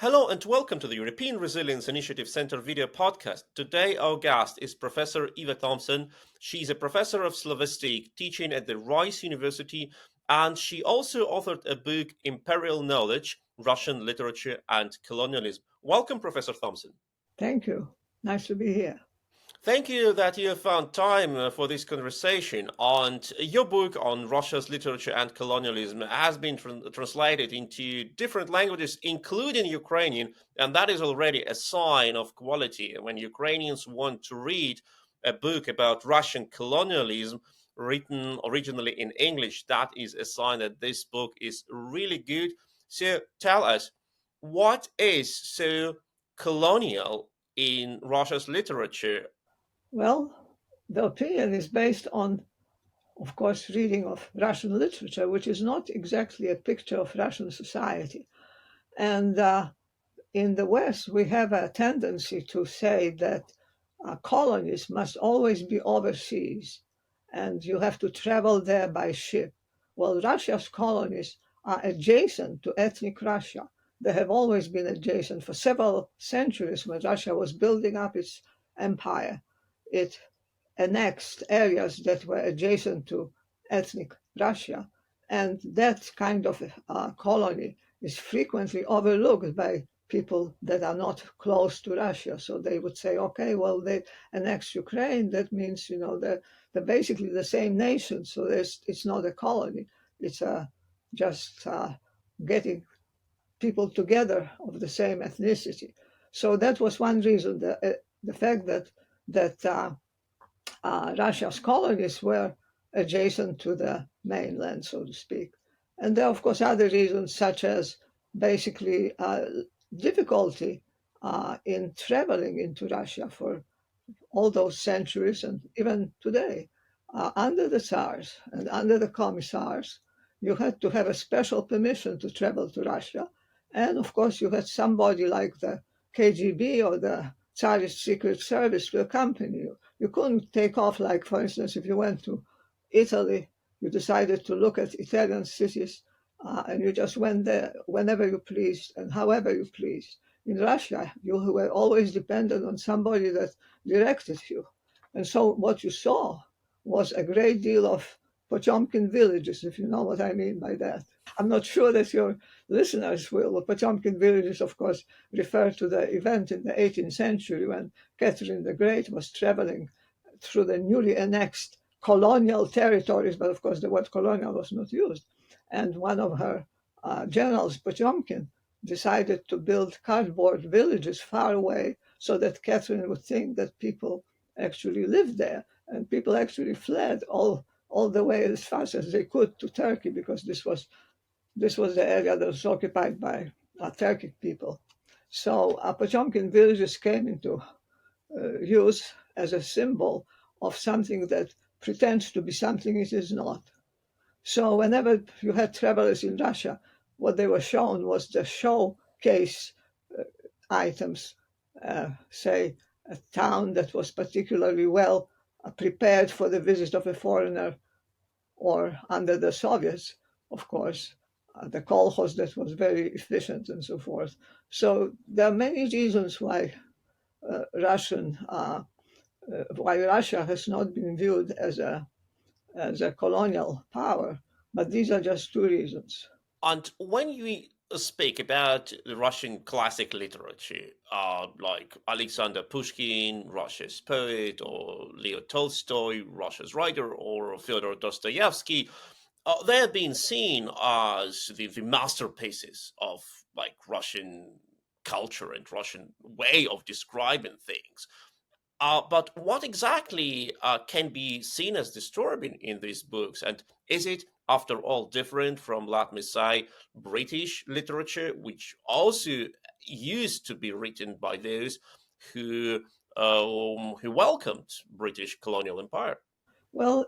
Hello and welcome to the European Resilience Initiative Center video podcast. Today our guest is Professor Ewa Thompson. She's a professor of Slavistic teaching at the Rice University, and she also authored a book, Imperial Knowledge, Russian Literature and Colonialism. Welcome, Professor Thompson. Thank you. Nice to be here. Thank you that you found time for this conversation. And your book on Russia's literature and colonialism has been translated into different languages, including Ukrainian, and that is already a sign of quality. When Ukrainians want to read a book about Russian colonialism written originally in English, that is a sign that this book is really good. So tell us, what is so colonial in Russia's literature? Well, the opinion is based on, of course, reading of Russian literature, which is not exactly a picture of Russian society. And in the West, we have a tendency to say that colonies must always be overseas and you have to travel there by ship. Well, Russia's colonies are adjacent to ethnic Russia. They have always been adjacent for several centuries when Russia was building up its empire. It annexed areas that were adjacent to ethnic Russia. And that kind of colony is frequently overlooked by people that are not close to Russia. So they would say, okay, well, they annexed Ukraine. That means, they're basically the same nation. So it's not a colony. It's just getting people together of the same ethnicity. So that was one reason, the fact that Russia's colonies were adjacent to the mainland, so to speak. And there are, of course, other reasons, such as basically difficulty in traveling into Russia for all those centuries and even today. Under the Tsars and under the Commissars, you had to have a special permission to travel to Russia. And of course, you had somebody like the KGB or the Tsarist Secret Service to accompany you. You couldn't take off, like, for instance, if you went to Italy, you decided to look at Italian cities, and you just went there whenever you pleased and however you pleased. In Russia, you were always dependent on somebody that directed you. And so what you saw was a great deal of Potemkin villages, if you know what I mean by that. I'm not sure that your listeners will. Potemkin villages, of course, refer to the event in the 18th century when Catherine the Great was traveling through the newly annexed colonial territories, but of course the word colonial was not used. And one of her generals, Potemkin, decided to build cardboard villages far away so that Catherine would think that people actually lived there. And people actually fled all the way as fast as they could to Turkey, because this was the area that was occupied by Turkic people. So Potemkin villages came into use as a symbol of something that pretends to be something it is not. So whenever you had travelers in Russia, what they were shown was the showcase items, say a town that was particularly well prepared for the visit of a foreigner, or under the Soviets, of course, the kolkhoz that was very efficient and so forth. So there are many reasons why why Russia has not been viewed as a colonial power, but these are just two reasons. And when you speak about the Russian classic literature, like Alexander Pushkin, Russia's poet, or Leo Tolstoy, Russia's writer, or Fyodor Dostoevsky, they have been seen as the masterpieces of like Russian culture and Russian way of describing things. But what exactly can be seen as disturbing in these books? And is it, after all, different from, let me say, British literature, which also used to be written by those who welcomed British colonial empire? Well,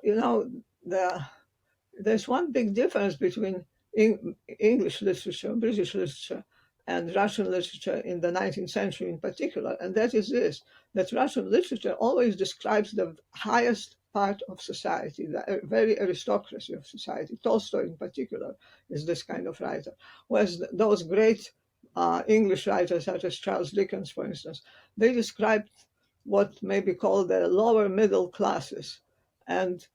there's one big difference between English literature, British literature, and Russian literature in the 19th century in particular, and that is this, that Russian literature always describes the highest part of society, the very aristocracy of society. Tolstoy in particular is this kind of writer, whereas those great English writers such as Charles Dickens, for instance, they described what may be called the lower middle classes. And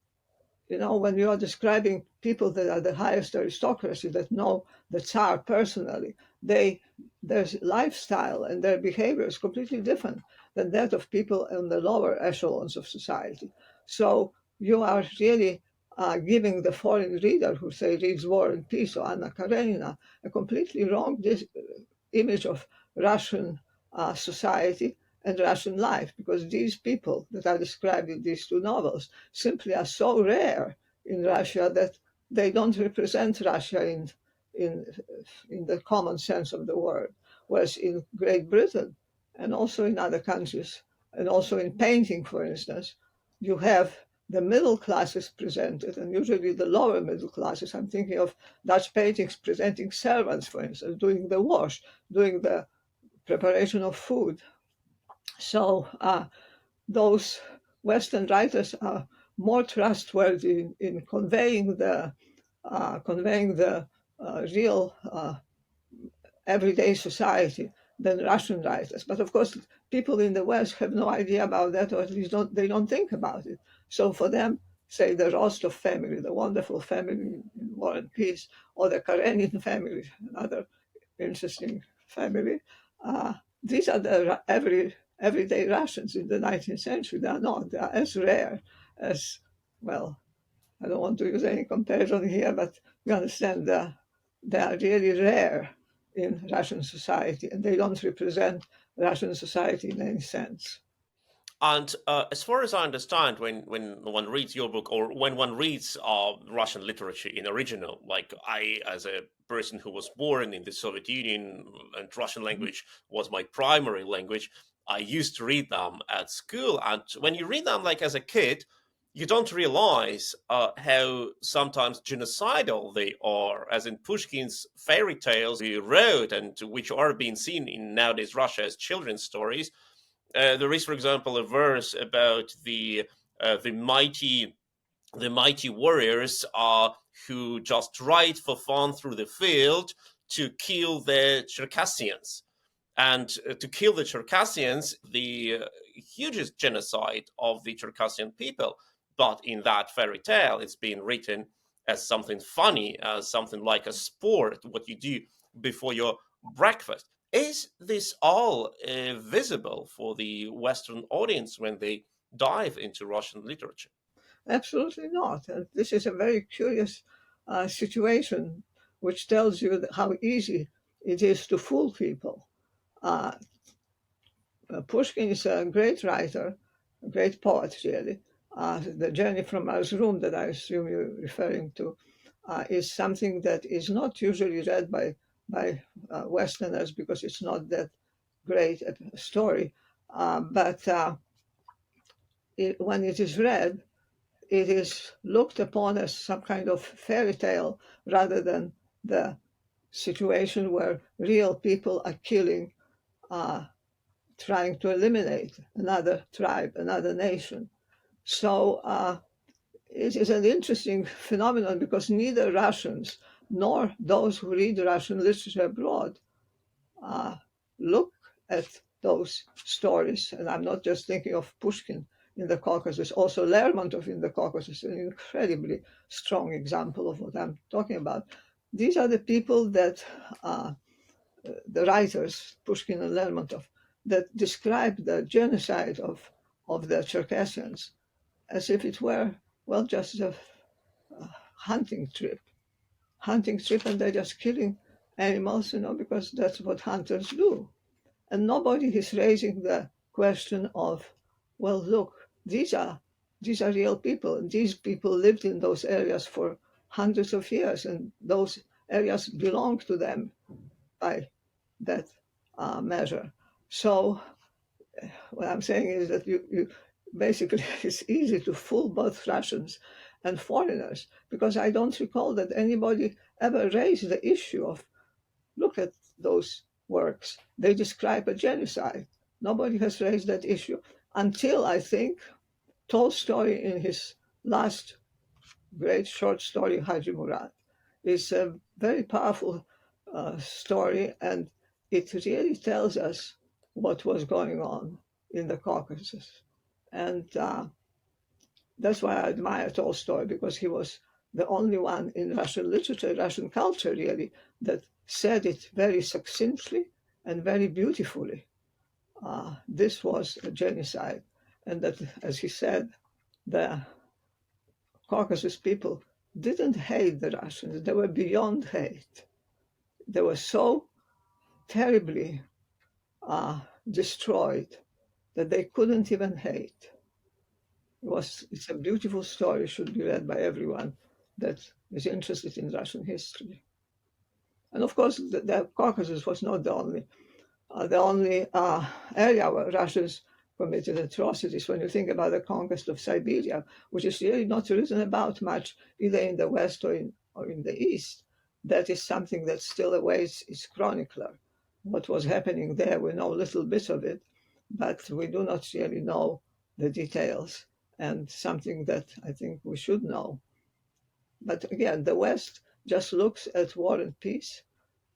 when you are describing people that are the highest aristocracy, that know the Tsar personally, their lifestyle and their behavior is completely different than that of people in the lower echelons of society. So you are really giving the foreign reader who, say, reads War and Peace or Anna Karenina a completely wrong image of Russian society and Russian life, because these people that are described in these two novels simply are so rare in Russia that they don't represent Russia in the common sense of the word. Whereas in Great Britain and also in other countries, and also in painting, for instance, you have the middle classes presented, and usually the lower middle classes. I'm thinking of Dutch paintings presenting servants, for instance, doing the wash, doing the preparation of food. So those Western writers are more trustworthy in conveying the real everyday society than Russian writers. But of course, people in the West have no idea about that, or at least they don't think about it. So for them, say the Rostov family, the wonderful family in War and Peace, or the Karenin family, another interesting family, these are the everyday Russians in the 19th century. They are not. They are as rare as, well, I don't want to use any comparison here, but you understand they are really rare in Russian society, and they don't represent Russian society in any sense. And as far as I understand, when one reads your book, or when one reads Russian literature in original, like I, as a person who was born in the Soviet Union and Russian language was my primary language, I used to read them at school. And when you read them like as a kid, you don't realize how sometimes genocidal they are, as in Pushkin's fairy tales he wrote and which are being seen in nowadays Russia as children's stories. There is, for example, a verse about the mighty warriors who just ride for fun through the field to kill the Circassians. And to kill the Circassians, the hugest genocide of the Circassian people. But in that fairy tale, it's being written as something funny, as something like a sport, what you do before your breakfast. Is this all visible for the Western audience when they dive into Russian literature? Absolutely not. And this is a very curious situation, which tells you how easy it is to fool people. Uh, Pushkin is a great writer, a great poet, really. The Journey from Mars Room, that I assume you're referring to, is something that is not usually read by Westerners because it's not that great a story. But when it is read, it is looked upon as some kind of fairy tale rather than the situation where real people are killing, trying to eliminate another tribe, another nation. So it is an interesting phenomenon because neither Russians nor those who read Russian literature abroad look at those stories. And I'm not just thinking of Pushkin in the Caucasus, also Lermontov in the Caucasus, an incredibly strong example of what I'm talking about. These are the people that, the writers, Pushkin and Lermontov, that describe the genocide of the Circassians as if it were, well, just a hunting trip. And they're just killing animals, because that's what hunters do. And nobody is raising the question of, well, look, these are real people, and these people lived in those areas for hundreds of years, and those areas belong to them by that measure. So what I'm saying is that you basically it's easy to fool both Russians and foreigners, because I don't recall that anybody ever raised the issue of, look at those works. They describe a genocide. Nobody has raised that issue until, I think, Tolstoy in his last great short story, Haji Murad, is a very powerful story, and it really tells us what was going on in the Caucasus. And that's why I admire Tolstoy, because he was the only one in Russian literature, Russian culture really, that said it very succinctly and very beautifully. This was a genocide. And that, as he said, the Caucasus people didn't hate the Russians, they were beyond hate. They were so terribly destroyed that they couldn't even hate. It's a beautiful story, should be read by everyone that is interested in Russian history. And of course, the Caucasus was not the only area where Russians committed atrocities. When you think about the conquest of Siberia, which is really not written about much either in the West or in the East, that is something that still awaits its chronicler. What was happening there, we know a little bit of it, but we do not really know the details, and something that I think we should know. But again, the West just looks at War and Peace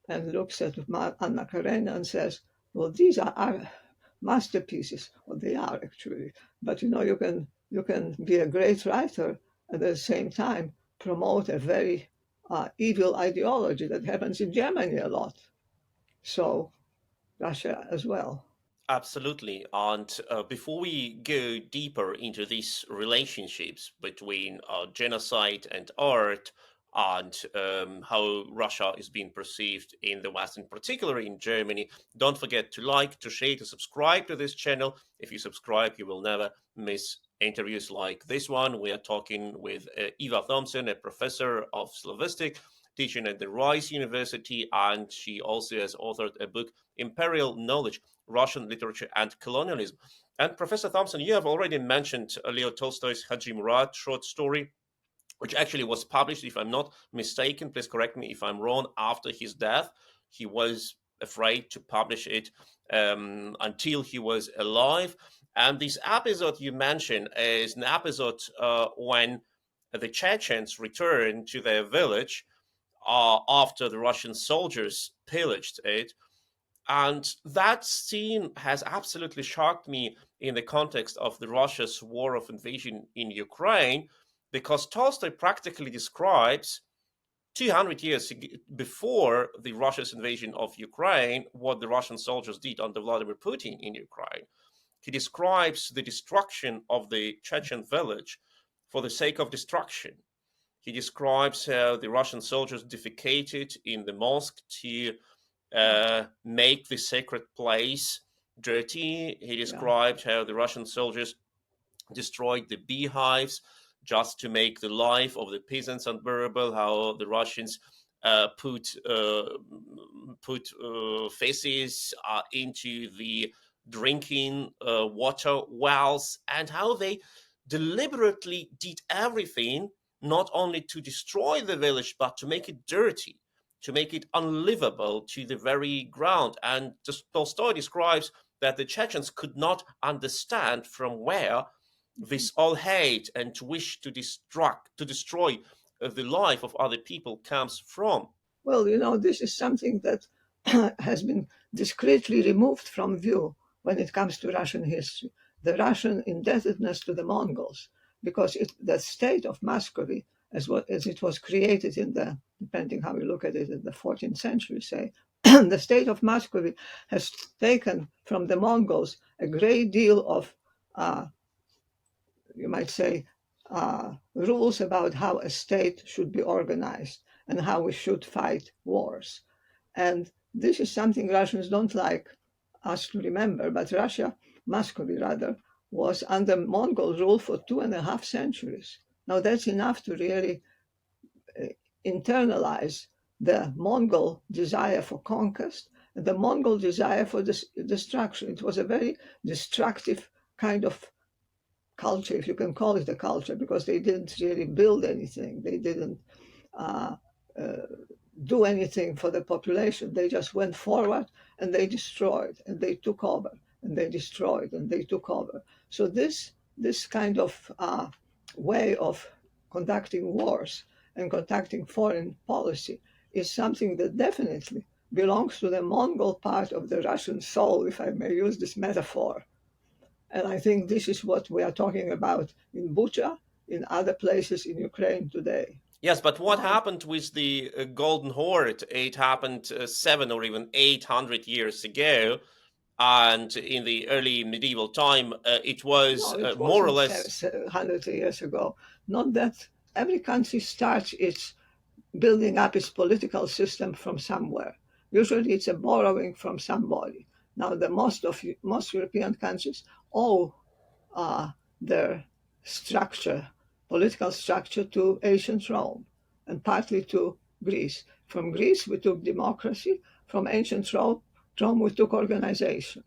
and looks at Anna Karenina and says, well, these are our masterpieces. Well, they are actually. But you can be a great writer and at the same time promote a very evil ideology that happens in Germany a lot. So Russia as well. Absolutely. And before we go deeper into these relationships between genocide and art, and how Russia is being perceived in the West, and particularly in Germany, don't forget to like, to share, to subscribe to this channel. If you subscribe, you will never miss interviews like this one. We are talking with Ewa Thompson, a professor of Slavistic, teaching at the Rice University, and she also has authored a book, Imperial Knowledge, Russian Literature and Colonialism. And Professor Thompson, you have already mentioned Leo Tolstoy's Haji Murad short story, which actually was published, if I'm not mistaken, please correct me if I'm wrong, after his death. He was afraid to publish it until he was alive. And this episode you mentioned is an episode when the Chechens returned to their village after the Russian soldiers pillaged it. And that scene has absolutely shocked me in the context of the Russia's war of invasion in Ukraine, because Tolstoy practically describes 200 years before the Russia's invasion of Ukraine what the Russian soldiers did under Vladimir Putin in Ukraine. He describes the destruction of the Chechen village for the sake of destruction. He describes how the Russian soldiers defecated in the mosque to make the sacred place dirty. He described how the Russian soldiers destroyed the beehives just to make the life of the peasants unbearable, how the Russians put feces into the drinking water wells, and how they deliberately did everything not only to destroy the village but to make it dirty, to make it unlivable to the very ground. And Tolstoy describes that the Chechens could not understand from where this all hate and wish to destroy the life of other people comes from. Well, this is something that has been discreetly removed from view when it comes to Russian history. The Russian indebtedness to the Mongols, because the state of Moscovy, as it was created depending how you look at it, in the 14th century, say, the state of Moscovy has taken from the Mongols a great deal of, you might say, rules about how a state should be organized and how we should fight wars. And this is something Russians don't like us to remember, but Russia, Muscovy rather, was under Mongol rule for 2.5 centuries. Now that's enough to really internalize the Mongol desire for conquest and the Mongol desire for destruction. It was a very destructive kind of culture, if you can call it a culture, because they didn't really build anything. They didn't do anything for the population. They just went forward and they destroyed and they took over and they destroyed and they took over. So this kind of way of conducting wars and conducting foreign policy is something that definitely belongs to the Mongol part of the Russian soul, if I may use this metaphor. And I think this is what we are talking about in Bucha, in other places in Ukraine today. Yes, but what happened with the Golden Horde? It happened 700 or even 800 years ago, and in the early medieval time, it was No, it more or wasn't less. 100 years ago. Not that every country starts its building up its political system from somewhere. Usually it's a borrowing from somebody. Now, most European countries owe their structure, political structure, to ancient Rome and partly to Greece. From Greece, we took democracy. From ancient Rome, we took organization.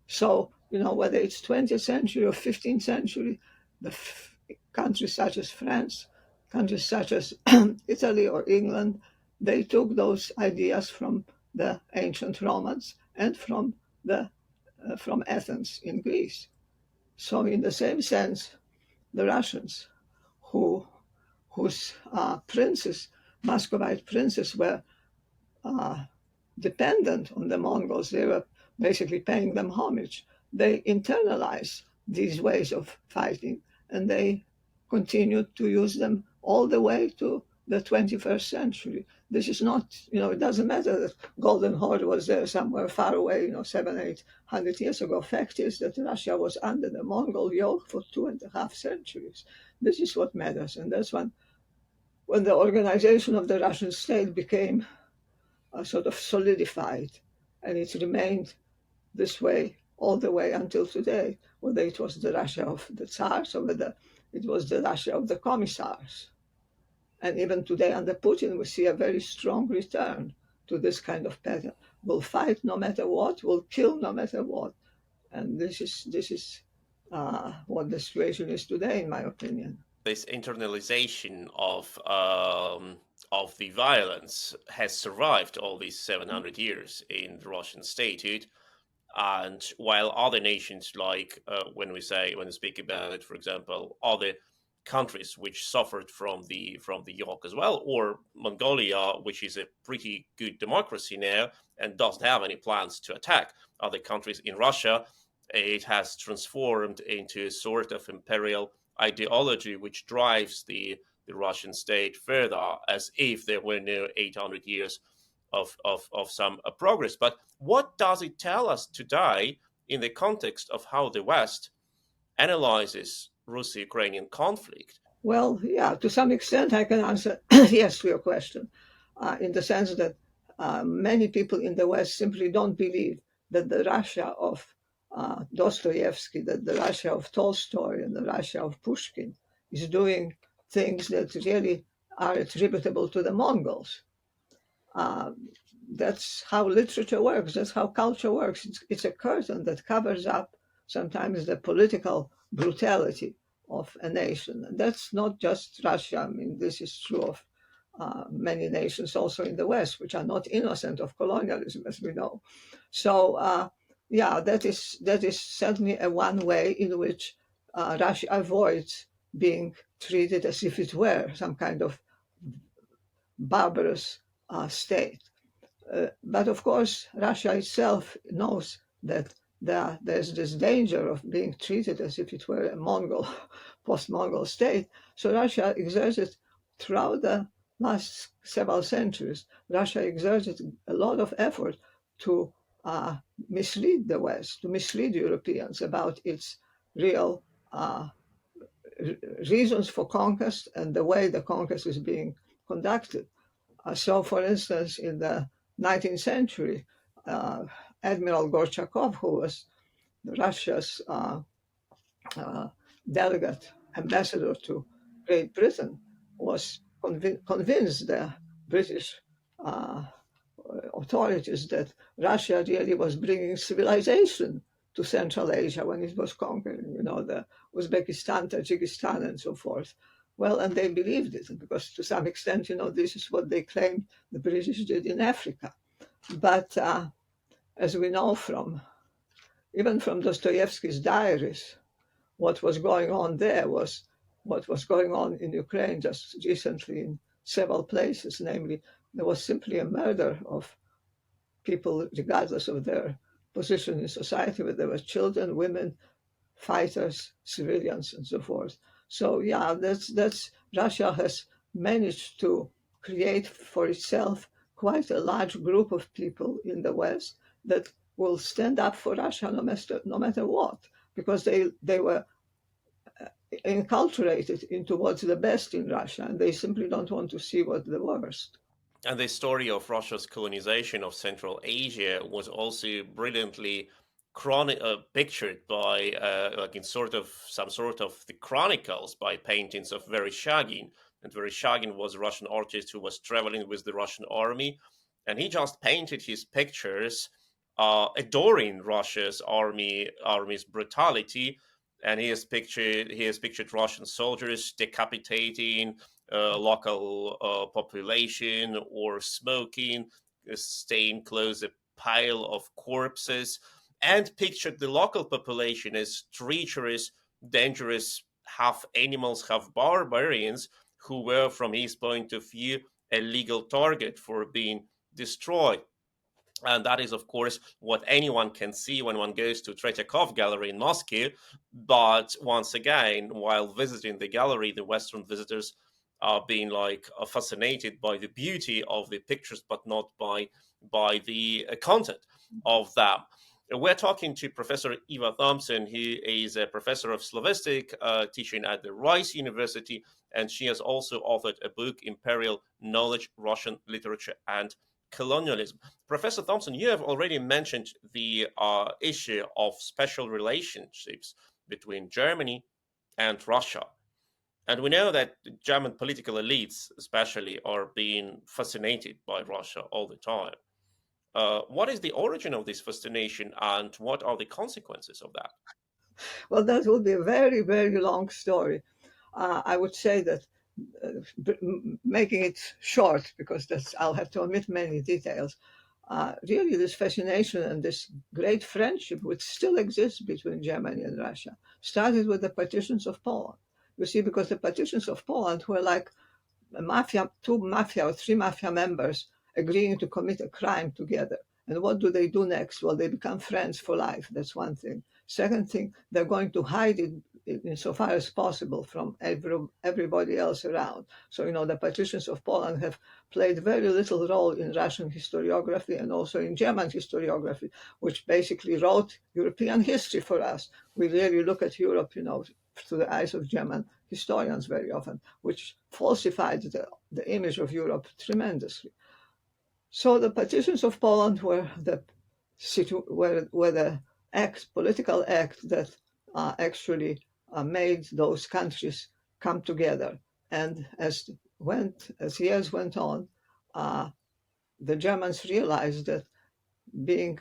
So, whether it's 20th century or 15th century, countries such as France, countries such as Italy or England, they took those ideas from the ancient Romans and from Athens in Greece. So, in the same sense, the Russians, whose princes, Muscovite princes, were dependent on the Mongols. They were basically paying them homage. They internalized these ways of fighting, and they continued to use them all the way to the 21st century. This is not, it doesn't matter that Golden Horde was there somewhere far away, 700-800 years ago. Fact is that Russia was under the Mongol yoke for 2.5 centuries. This is what matters, and that's when the organization of the Russian state became sort of solidified, and it remained this way all the way until today, whether it was the Russia of the Tsars or whether it was the Russia of the Commissars. And even today under Putin, we see a very strong return to this kind of pattern. We'll fight no matter what, we'll kill no matter what. And this is what the situation is today, in my opinion. This internalization of the violence has survived all these 700 years in the Russian statehood. And while other nations, like when we speak about, for example, other countries which suffered from the yoke as well, or Mongolia, which is a pretty good democracy now and doesn't have any plans to attack other countries in Russia, it has transformed into a sort of imperial ideology which drives the Russian state further, as if there were no 800 years of some progress. But what does it tell us today in the context of how the West analyzes Russo-Ukrainian conflict? Well, yeah, to some extent I can answer yes to your question, in the sense that many people in the West simply don't believe that the Russia of Dostoevsky, that the Russia of Tolstoy and the Russia of Pushkin is doing things that really are attributable to the Mongols. That's how literature works. That's how culture works. It's a curtain that covers up sometimes the political brutality of a nation. And that's not just Russia. I mean, this is true of many nations also in the West, which are not innocent of colonialism, as we know. So, yeah, that is certainly a one way in which Russia avoids being treated as if it were some kind of barbarous state. But of course, Russia itself knows that there's this danger of being treated as if it were a Mongol, post-Mongol state. So Russia exerted, throughout the last several centuries, Russia exerted a lot of effort to mislead the West, to mislead Europeans about its real reasons for conquest and the way the conquest is being conducted. So, for instance, in the 19th century, Admiral Gorchakov, who was Russia's delegate ambassador to Great Britain, was convinced the British authorities that Russia really was bringing civilization to Central Asia when it was conquering, the Uzbekistan, Tajikistan, and so forth. Well, and they believed it because to some extent, this is what they claimed the British did in Africa. But as we know even from Dostoevsky's diaries, what was going on there was what was going on in Ukraine just recently in several places. Namely, there was simply a murder of people, regardless of their position in society, whether they were children, women, fighters, civilians, and so forth. So yeah, that's Russia has managed to create for itself quite a large group of people in the West that will stand up for Russia no matter what, because they were enculturated into what's the best in Russia, and they simply don't want to see what's the worst. And the story of Russia's colonization of Central Asia was also brilliantly pictured by, like in some sort of the chronicles by paintings of Vereshchagin. And Vereshchagin was a Russian artist who was traveling with the Russian army, and he just painted his pictures, adoring Russia's army's brutality. And he has pictured Russian soldiers decapitating local population, or smoking, staying close a pile of corpses, and pictured the local population as treacherous, dangerous, half animals, half barbarians, who were, from his point of view, a legal target for being destroyed. And that is, of course, what anyone can see when one goes to Tretyakov Gallery in Moscow. But once again, while visiting the gallery, the Western visitors are being fascinated by the beauty of the pictures, but not by the content of them. We're talking to Professor Ewa Thompson, who is a professor of Slavistic, teaching at the Rice University, and she has also authored a book, Imperial Knowledge, Russian Literature and Colonialism. Professor Thompson, you have already mentioned the issue of special relationships between Germany and Russia. And we know that the German political elites, especially, are being fascinated by Russia all the time. What is the origin of this fascination, and what are the consequences of that? Well, that would be a very, very long story. I would say that making it short, because I'll have to omit many details. Really, this fascination and this great friendship, which still exists between Germany and Russia, started with the partitions of Poland. You see, because the partitions of Poland were like two mafia or three mafia members agreeing to commit a crime together. And what do they do next? Well, they become friends for life. That's one thing. Second thing, they're going to hide it insofar as possible from everybody else around. So, the partitions of Poland have played very little role in Russian historiography and also in German historiography, which basically wrote European history for us. We really look at Europe, through the eyes of German historians very often, which falsified the image of Europe tremendously. So the partitions of Poland were the political act that actually made those countries come together. And as years went on, the Germans realized that being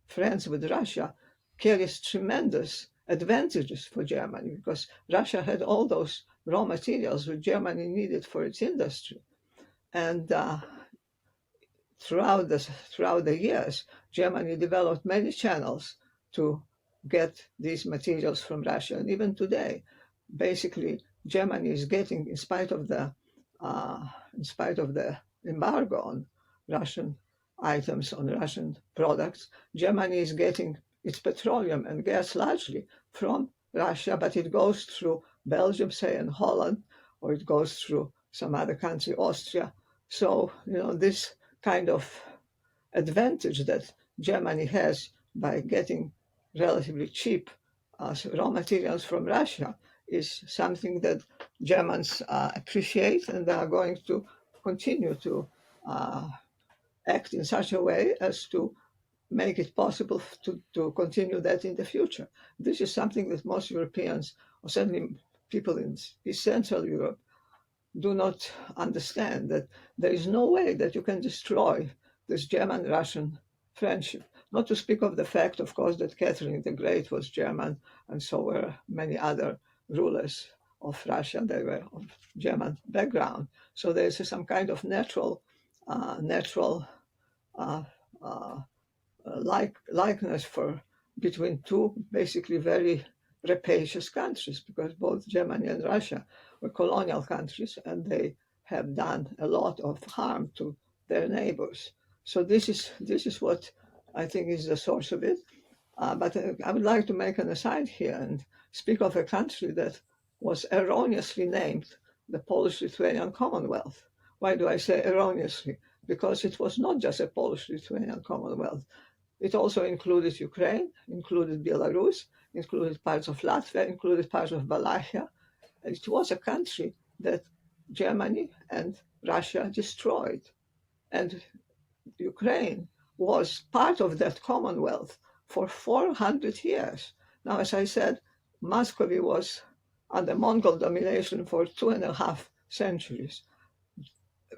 friends with Russia carries tremendous advantages for Germany, because Russia had all those raw materials which Germany needed for its industry. And throughout the years, Germany developed many channels to get these materials from Russia. And even today, basically, Germany is getting, in spite of the embargo on Russian items, on Russian products, Germany is getting its petroleum and gas largely from Russia, but it goes through Belgium, say, and Holland, or it goes through some other country, Austria. So, this kind of advantage that Germany has by getting relatively cheap raw materials from Russia is something that Germans appreciate, and they are going to continue to act in such a way as to make it possible to continue that in the future. This is something that most Europeans, or certainly people in East Central Europe, do not understand, that there is no way that you can destroy this German-Russian friendship. Not to speak of the fact, of course, that Catherine the Great was German, and so were many other rulers of Russia. They were of German background. So there is some kind of natural uh, uh, likeness between two basically very rapacious countries, because both Germany and Russia were colonial countries, and they have done a lot of harm to their neighbors. So this is what I think is the source of it. But I would like to make an aside here and speak of a country that was erroneously named the Polish-Lithuanian Commonwealth. Why do I say erroneously? Because it was not just a Polish-Lithuanian Commonwealth. It also included Ukraine, included Belarus, included parts of Latvia, included parts of Wallachia. And it was a country that Germany and Russia destroyed. And Ukraine was part of that Commonwealth for 400 years. Now, as I said, Moscovy was under Mongol domination for 2.5 centuries.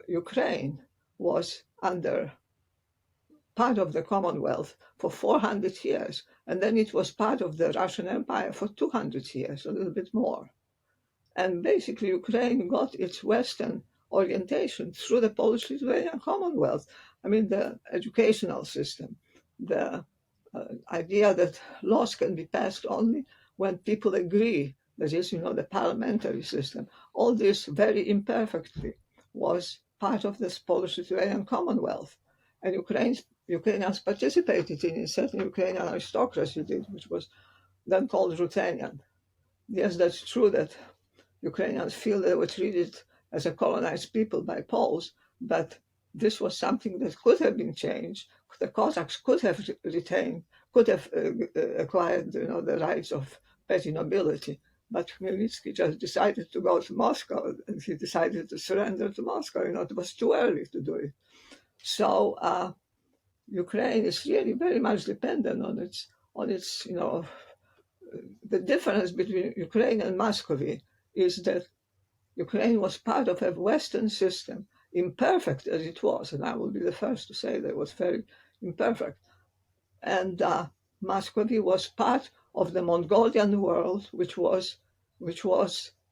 Ukraine was under part of the Commonwealth for 400 years, and then it was part of the Russian Empire for 200 years, a little bit more. And basically, Ukraine got its Western orientation through the Polish-Lithuanian Commonwealth. I mean, the educational system, the idea that laws can be passed only when people agree, that is, the parliamentary system. All this very imperfectly was part of this Polish-Lithuanian Commonwealth. And Ukrainians participated in it, certain Ukrainian aristocracy did, which was then called Ruthenian. Yes, that's true that Ukrainians feel they were treated as a colonized people by Poles, but this was something that could have been changed. The Cossacks could have acquired, the rights of petty nobility. But Khmelnytsky just decided to go to Moscow, and he decided to surrender to Moscow. It was too early to do it. So Ukraine is really very much dependent on its. The difference between Ukraine and Muscovy is that Ukraine was part of a Western system, imperfect as it was, and I will be the first to say that it was very imperfect. And Muscovy was part of the Mongolian world, which was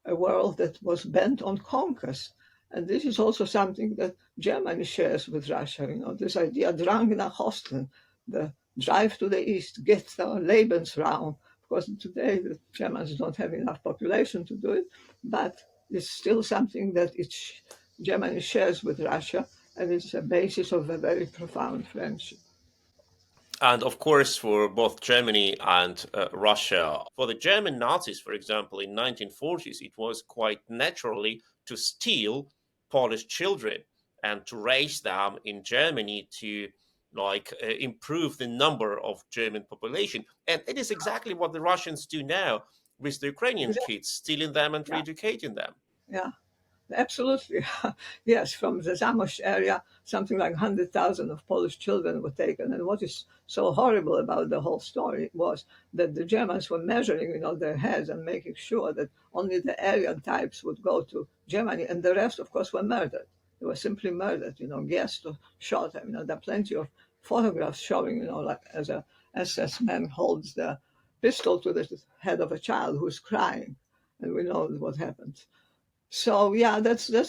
a world that was bent on conquest. And this is also something that Germany shares with Russia. This idea, Drang nach Osten, the drive to the east, get the Lebensraum. Of course, today the Germans don't have enough population to do it, but it's still something that Germany shares with Russia, and it's a basis of a very profound friendship. And of course, for both Germany and Russia, for the German Nazis, for example, in 1940s, it was quite naturally to steal Polish children and to raise them in Germany to improve the number of German population. And it is exactly what the Russians do now with the Ukrainian kids, stealing them and re-educating them. Yeah. Absolutely. Yes, from the Zamość area, something like 100,000 of Polish children were taken. And what is so horrible about the whole story was that the Germans were measuring, their heads and making sure that only the Aryan types would go to Germany, and the rest, of course, were murdered. They were simply murdered, gassed or shot. I mean, there are plenty of photographs showing, like as a SS man holds the pistol to the head of a child who's crying, and we know what happened. So yeah, that's a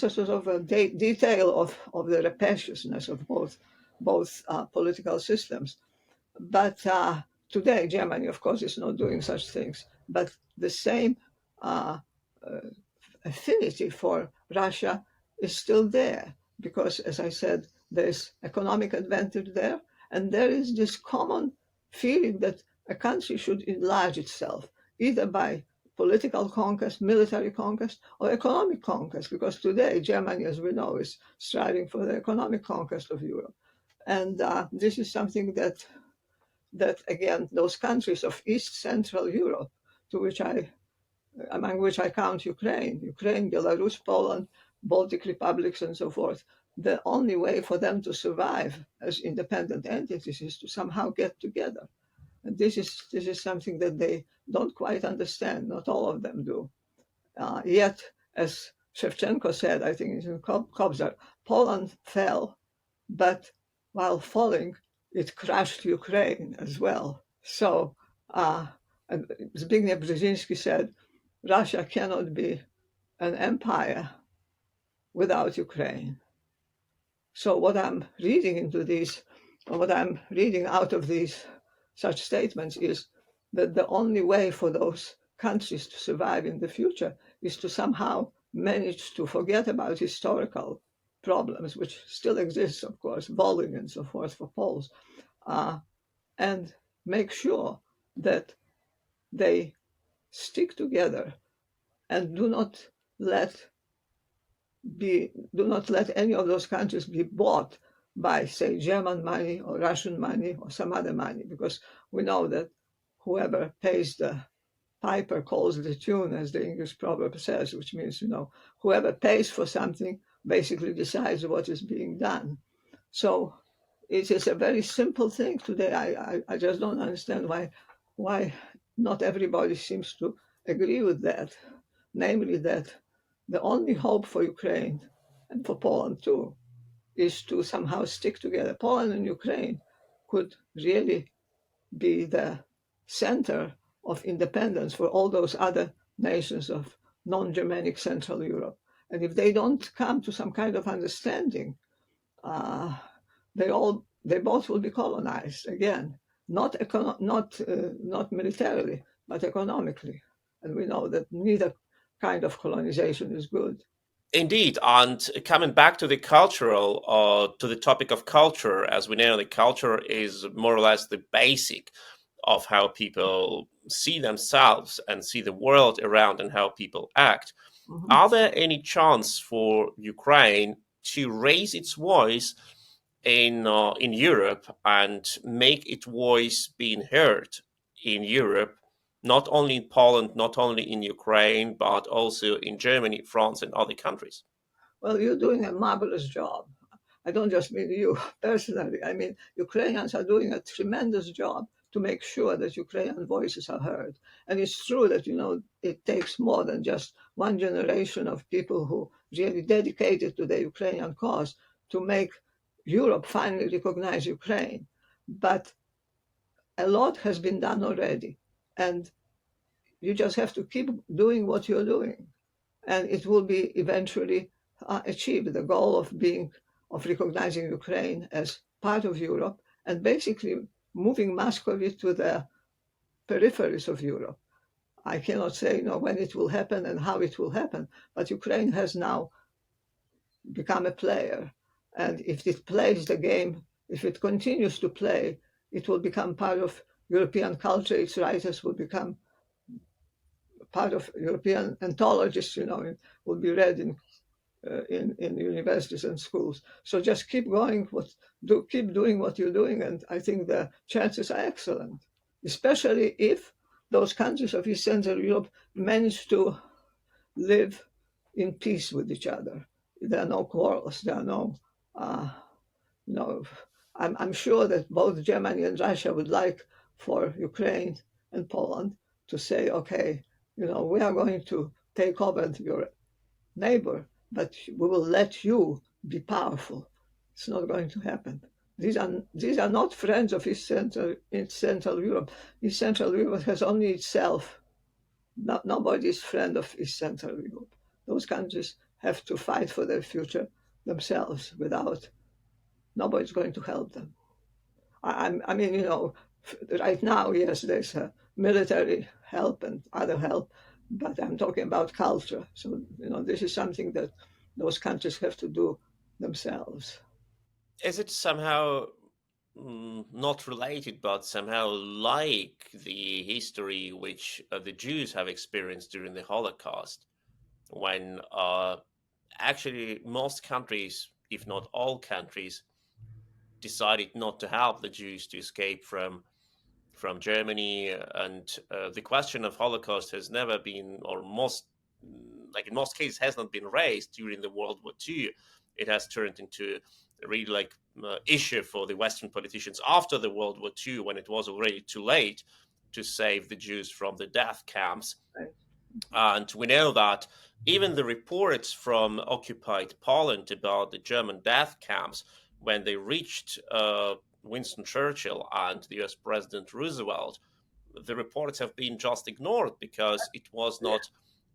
sort of a detail of the rapaciousness of both political systems. But today, Germany, of course, is not doing such things. But the same affinity for Russia is still there because, as I said, there's economic advantage there, and there is this common feeling that a country should enlarge itself, either by political conquest, military conquest, or economic conquest, because today Germany, as we know, is striving for the economic conquest of Europe. And this is something that again, those countries of East Central Europe, among which I count Ukraine, Belarus, Poland, Baltic republics, and so forth, the only way for them to survive as independent entities is to somehow get together. And this is something that they don't quite understand. Not all of them do. Yet, as Shevchenko said, I think it's in Kobzar, Poland fell, but while falling, it crushed Ukraine as well. So, and Zbigniew Brzezinski said, Russia cannot be an empire without Ukraine. So what I'm reading out of these such statements is that the only way for those countries to survive in the future is to somehow manage to forget about historical problems, which still exists, of course, Volyn and so forth for Poles, and make sure that they stick together and let do not let any of those countries be bought by, say, German money or Russian money or some other money, because we know that whoever pays the piper calls the tune, as the English proverb says, which means, whoever pays for something basically decides what is being done. So it is a very simple thing today. I just don't understand why not everybody seems to agree with that, namely that the only hope for Ukraine and for Poland too is to somehow stick together. Poland and Ukraine could really be the center of independence for all those other nations of non-Germanic Central Europe. And if they don't come to some kind of understanding, uh, they both will be colonized again, not militarily, but economically. And we know that neither kind of colonization is good. Indeed, and coming back to the cultural, to the topic of culture, as we know, the culture is more or less the basic of how people see themselves and see the world around and how people act. Mhm. Are there any chance for Ukraine to raise its voice in Europe and make its voice being heard in Europe, not only in Poland, not only in Ukraine, but also in Germany, France, and other countries? Well, you're doing a marvelous job. I don't just mean you personally. I mean, Ukrainians are doing a tremendous job to make sure that Ukrainian voices are heard. And it's true that, it takes more than just one generation of people who really dedicated to the Ukrainian cause to make Europe finally recognize Ukraine. But a lot has been done already. And you just have to keep doing what you're doing. And it will be eventually achieved, the goal of recognizing Ukraine as part of Europe and basically moving Moscovy to the peripheries of Europe. I cannot say when it will happen and how it will happen, but Ukraine has now become a player. And if it plays the game, if it continues to play, it will become part of European culture. Its writers will become part of European anthologies, it will be read in universities and schools. So just keep going, keep doing what you're doing, and I think the chances are excellent, especially if those countries of East Central Europe manage to live in peace with each other. There are no quarrels. There are no, you know, I'm sure that both Germany and Russia would like for Ukraine and Poland to say, okay, we are going to take over your neighbor, but we will let you be powerful. It's not going to happen. These are not friends of East Central Europe. East Central Europe has only itself. Nobody is friend of East Central Europe. Those countries have to fight for their future themselves. Without nobody's going to help them. I mean, right now, yes, there's military help and other help, but I'm talking about culture. So, this is something that those countries have to do themselves. Is it somehow not related, but somehow like the history which the Jews have experienced during the Holocaust, when actually most countries, if not all countries, decided not to help the Jews to escape from Germany, and the question of Holocaust has never been, or most, like in most cases, has not been raised during the World War II. It has turned into a really issue for the Western politicians after the World War II, when it was already too late to save the Jews from the death camps. Right. And we know that even the reports from occupied Poland about the German death camps, when they reached Winston Churchill and the US President Roosevelt, the reports have been just ignored because it was Yeah. not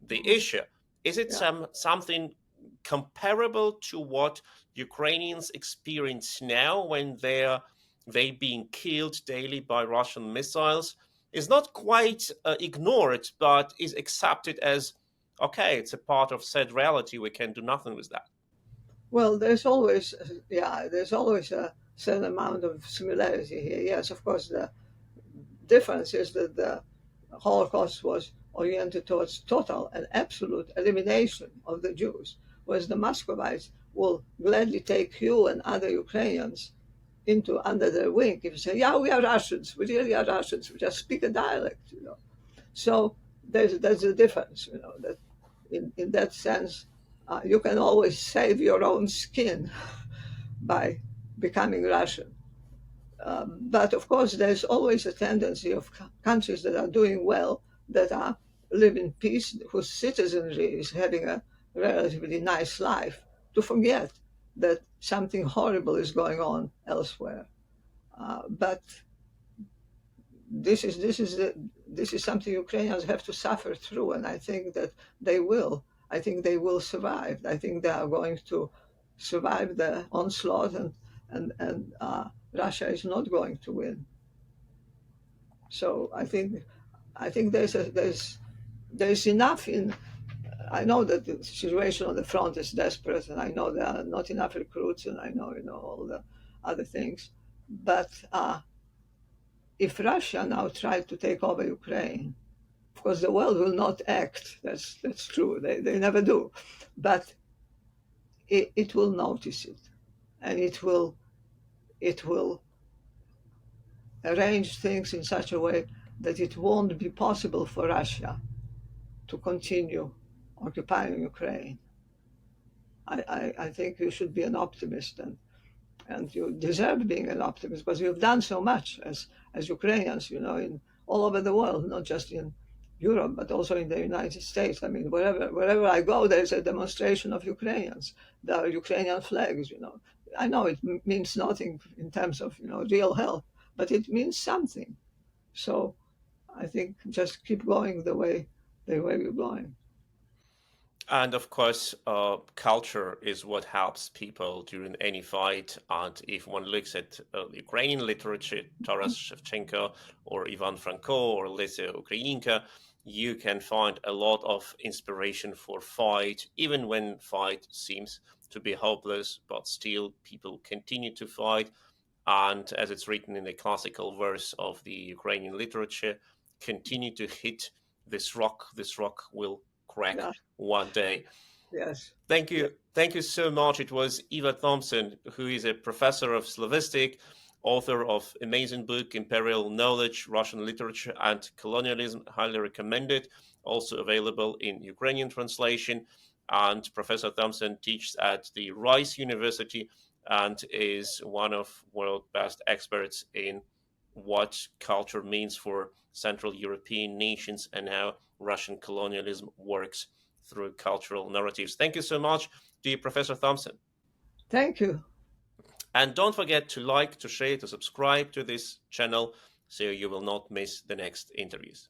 the Mhm. issue. Is it Yeah. something comparable to what Ukrainians experience now when they being killed daily by Russian missiles? Is not quite ignored, but is accepted as okay. It's a part of said reality. We can do nothing with that. Well, there's always a certain amount of similarity here. Yes, of course, the difference is that the Holocaust was oriented towards total and absolute elimination of the Jews, whereas the Muscovites will gladly take you and other Ukrainians into under their wing if you say, "Yeah, we are Russians. We really are Russians. We just speak a dialect." So there's a difference. That in that sense, you can always save your own skin by becoming Russian. But of course, there's always a tendency of countries that are doing well, that are live in peace, whose citizenry is having a relatively nice life, to forget that something horrible is going on elsewhere. But this is something Ukrainians have to suffer through, and I think that they will. I think they will survive. I think they are going to survive the onslaught, and Russia is not going to win. So I think there's enough in. I know that the situation on the front is desperate, and I know there are not enough recruits, and I know all the other things. But if Russia now tried to take over Ukraine, of course the world will not act. That's true. They never do, but it will notice it, and it will arrange things in such a way that it won't be possible for Russia to continue occupying Ukraine. I think you should be an optimist, and you deserve being an optimist because you've done so much as Ukrainians, in all over the world, not just in Europe, but also in the United States. I mean, wherever I go, there's a demonstration of Ukrainians. There are Ukrainian flags. I know it means nothing in terms of real help, but it means something. So I think just keep going the way you're going. And of course, culture is what helps people during any fight. And if one looks at Ukrainian literature, Taras Shevchenko or Ivan Franko or Lisa Ukrainka, you can find a lot of inspiration for fight, even when fight seems to be hopeless, but still people continue to fight. And as it's written in the classical verse of the Ukrainian literature, continue to hit this rock will crack Yeah. one day. Yes. Thank Yeah. you. Thank you so much. It was Ewa Thompson, who is a professor of Slavistic, author of amazing book, Imperial Knowledge, Russian Literature and Colonialism. Highly recommended. Also available in Ukrainian translation. And Professor Thompson teaches at the Rice University and is one of world best experts in what culture means for Central European nations and how Russian colonialism works through cultural narratives. Thank you so much, dear Professor Thompson. Thank you. And don't forget to like, to share, to subscribe to this channel so you will not miss the next interviews.